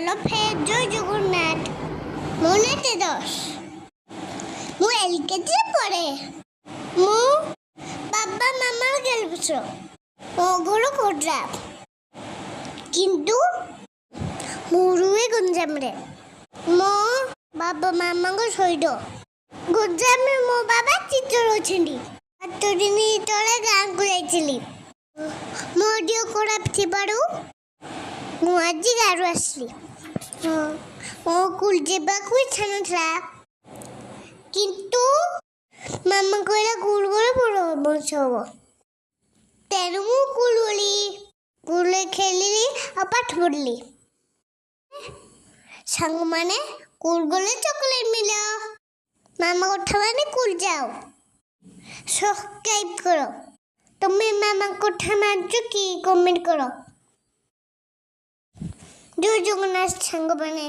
Hello friend, জয় জগন্নাথ। মনেতে দশ মু এলকেজি পড়ে মু বাবা মামার গেলছ ওগুলো কোটরা কিন্তু মুরুয়ে গঞ্জামরে ମୋ ବାବା ମାମାଙ୍କ ସହିତ ଗଞ୍ଜାମରେ ମୋ ବାବା ଟିଚର ଅଛନ୍ତି। 7 ଦିନ ତଳେ ଗାଁକୁ ଯାଇଥିଲି। ମୋ ଦେହ ଖରାପ ଥିବାରୁ ମୁଁ ଆଜି ଗାଁରୁ ଆସିଲି। ମୋ ସ୍କୁଲ ଯିବାକୁ ଇଚ୍ଛା ନଥିଲା, କିନ୍ତୁ ମାମା କହିଲା ସ୍କୁଲ ଗଲେ ଭଲ ହବ। ତେଣୁ ମୁଁ ସ୍କୁଲ ଗଲି। ସ୍କୁଲରେ ଖେଳିଲି ଆଉ ପାଠ ପଢ଼ିଲି। ସାଙ୍ଗମାନେ ସ୍କୁଲ ଗଲେ ଚକୋଲେଟ୍ ମିଳିବ। ମାମା କଥା ମାନେ ସ୍କୁଲ ଯାଅ। ସବସ୍କ୍ରାଇବ୍ କର। ତମେ ମାମାଙ୍କ କଥା ମାନୁଛ କି? କମେଣ୍ଟ କର। ଜୟ ଜଗନ୍ନାଥ ସାଙ୍ଗମାନେ।